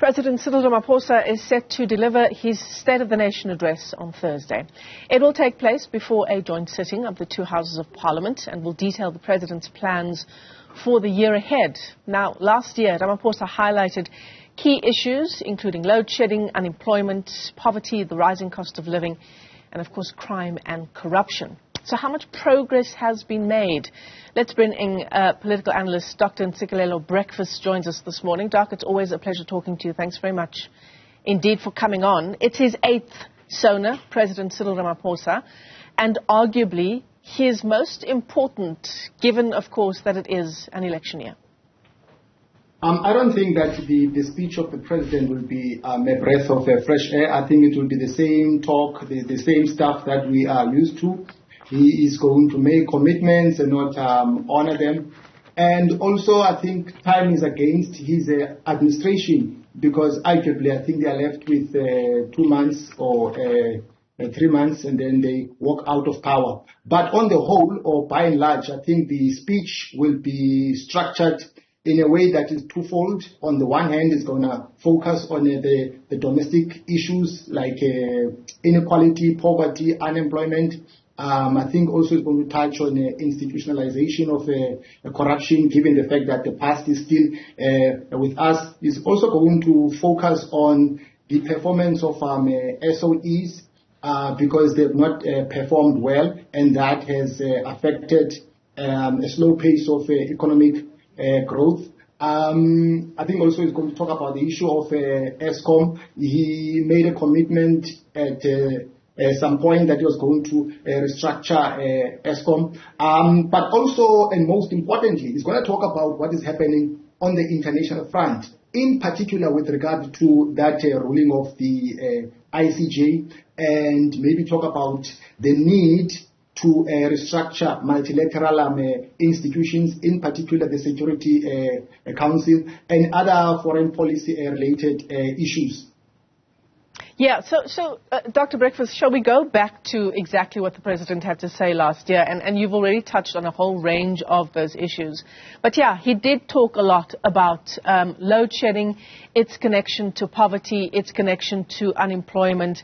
President Cyril Ramaphosa is set to deliver his State of the Nation address on Thursday. It will take place before a joint sitting of the two houses of Parliament and will detail the President's plans for the year ahead. Now, last year, Ramaphosa highlighted key issues, including load shedding, unemployment, poverty, the rising cost of living, and, of course, crime and corruption. So how much progress has been made? Let's bring in political analyst Dr. Ntsikelelo Breakfast joins us this morning. Doc, it's always a pleasure talking to you. Thanks very much indeed for coming on. It's his 8th SONA, President Cyril Ramaphosa, and arguably his most important, given, of course, that it is an election year. I don't think that the speech of the president will be a breath of fresh air. I think it will be the same talk, the same stuff that we are used to. He is going to make commitments and not honor them. And also, I think time is against his administration because arguably, I think they are left with 2 months or 3 months and then they walk out of power. But on the whole, or by and large, I think the speech will be structured in a way that is twofold. On the one hand, it's going to focus on the domestic issues like inequality, poverty, unemployment. I think also it's going to touch on institutionalization of corruption, given the fact that the past is still with us. It's also going to focus on the performance of SOEs because they've not performed well, and that has affected a slow pace of economic growth. I think also he's going to talk about the issue of ESCOM. He made a commitment at some point that he was going to restructure ESCOM. But also, and most importantly, he's going to talk about what is happening on the international front, in particular with regard to that ruling of the ICJ, and maybe talk about the need to restructure multilateral institutions, in particular the Security Council and other foreign policy related issues. Yeah, so Dr. Breakfast, shall we go back to exactly what the President had to say last year? And you've already touched on a whole range of those issues. But yeah, he did talk a lot about load shedding, its connection to poverty, its connection to unemployment.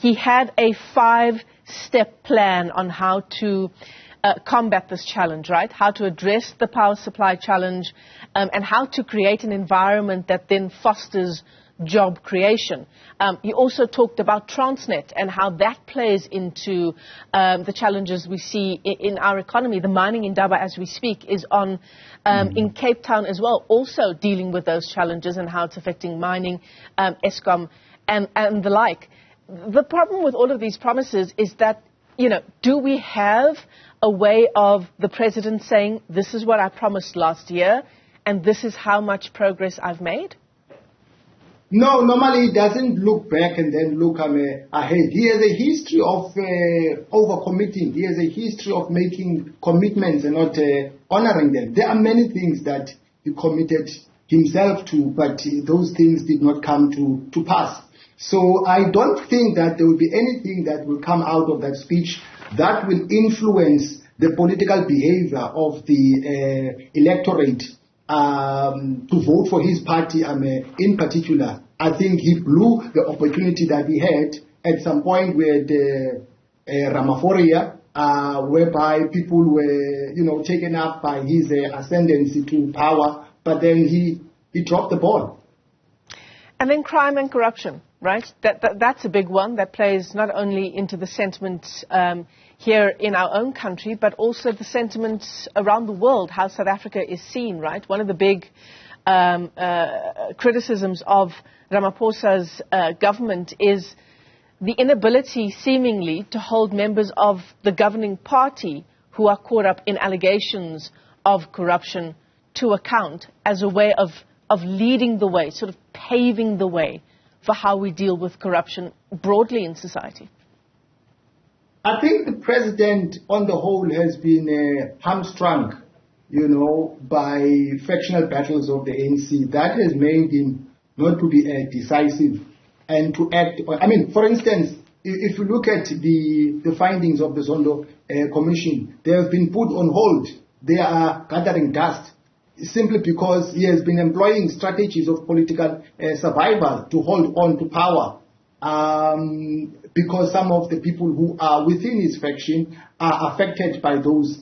He had a 5-step plan on how to combat this challenge, right? How to address the power supply challenge and how to create an environment that then fosters job creation. He also talked about Transnet and how that plays into the challenges we see in our economy. The mining indaba, as we speak, is on in Cape Town as well, also dealing with those challenges and how it's affecting mining, ESCOM, and the like. The problem with all of these promises is that, you know, do we have a way of the President saying, this is what I promised last year, and this is how much progress I've made? No, normally he doesn't look back and then look ahead. He has a history of overcommitting. He has a history of making commitments and not honoring them. There are many things that he committed himself to, but those things did not come to pass. So I don't think that there will be anything that will come out of that speech that will influence the political behavior of the electorate to vote for his party in particular. I think he blew the opportunity that he had at some point with Ramaphosa, whereby people were, taken up by his ascendancy to power, but then he dropped the ball. And then crime and corruption, right? That's a big one that plays not only into the sentiment here in our own country, but also the sentiment around the world, how South Africa is seen, right? One of the big criticisms of Ramaphosa's government is the inability, seemingly, to hold members of the governing party who are caught up in allegations of corruption to account as a way of leading the way, sort of paving the way for how we deal with corruption broadly in society. I think the president, on the whole, has been hamstrung, by factional battles of the ANC. That has made him not to be decisive and to act. For instance, if you look at the findings of the Zondo Commission, they have been put on hold. They are gathering dust. simply because he has been employing strategies of political survival to hold on to power. Because some of the people who are within his faction are affected by those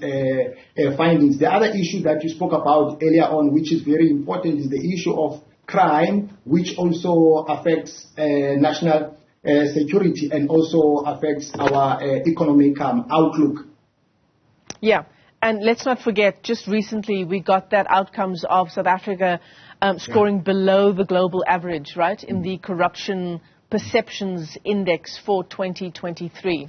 findings. The other issue that you spoke about earlier on, which is very important, is the issue of crime, which also affects national security and also affects our economic outlook. Yeah. And let's not forget, just recently we got that outcomes of South Africa scoring below the global average, right, in the corruption perceptions index for 2023.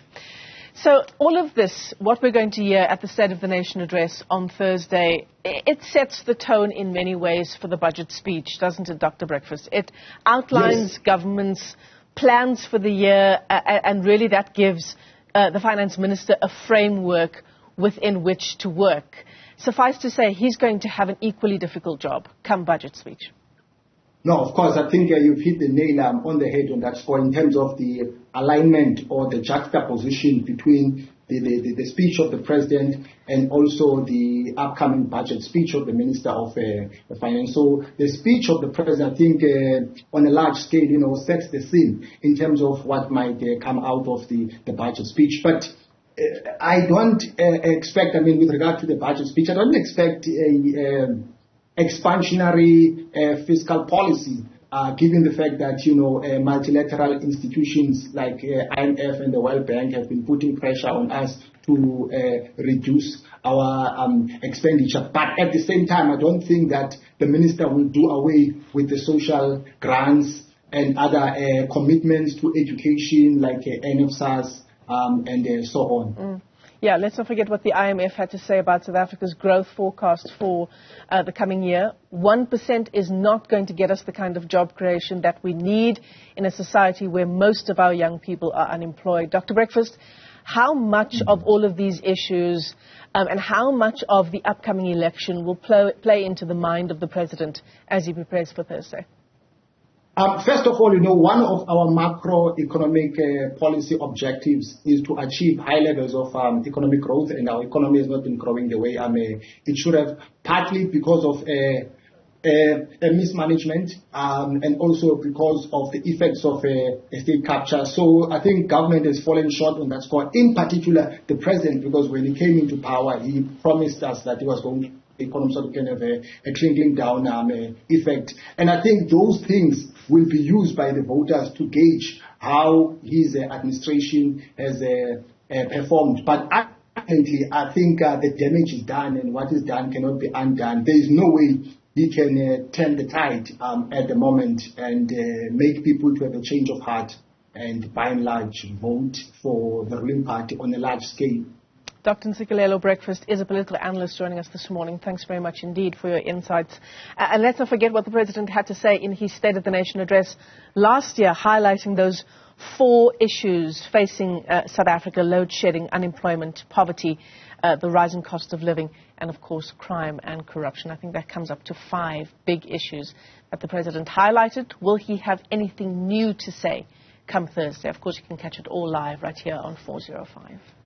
So all of this, what we're going to hear at the State of the Nation address on Thursday, it sets the tone in many ways for the budget speech, doesn't it, Dr. Breakfast? It outlines government's plans for the year, and really that gives the finance minister a framework within which to work. Suffice to say, he's going to have an equally difficult job come budget speech. No, of course, I think you've hit the nail on the head on that score in terms of the alignment or the juxtaposition between the speech of the president and also the upcoming budget speech of the Minister of Finance. So the speech of the president, I think, on a large scale, sets the scene in terms of what might come out of the budget speech. But I don't expect, with regard to the budget speech, I don't expect expansionary fiscal policy, given the fact that, multilateral institutions like IMF and the World Bank have been putting pressure on us to reduce our expenditure. But at the same time, I don't think that the minister will do away with the social grants and other commitments to education like NFSAS and so on. Yeah, let's not forget what the IMF had to say about South Africa's growth forecast for the coming year. 1% is not going to get us the kind of job creation that we need in a society where most of our young people are unemployed. Dr. Breakfast, how much of all of these issues and how much of the upcoming election will play into the mind of the president as he prepares for Thursday? First of all, one of our macroeconomic policy objectives is to achieve high levels of economic growth, and our economy has not been growing the way it should have, partly because of mismanagement and also because of the effects of state capture. So I think government has fallen short on that score, in particular the president, because when he came into power, he promised us that he was going to economy so we can have a trickling down effect. And I think those things will be used by the voters to gauge how his administration has performed. But ultimately, I think the damage is done, and what is done cannot be undone. There is no way he can turn the tide at the moment and make people to have a change of heart and by and large vote for the ruling party on a large scale. Dr. Ntsikelelo Breakfast is a political analyst joining us this morning. Thanks very much indeed for your insights. And let's not forget what the president had to say in his State of the Nation address last year, highlighting those 4 issues facing South Africa: load shedding, unemployment, poverty, the rising cost of living, and of course crime and corruption. I think that comes up to 5 big issues that the president highlighted. Will he have anything new to say come Thursday? Of course, you can catch it all live right here on 405.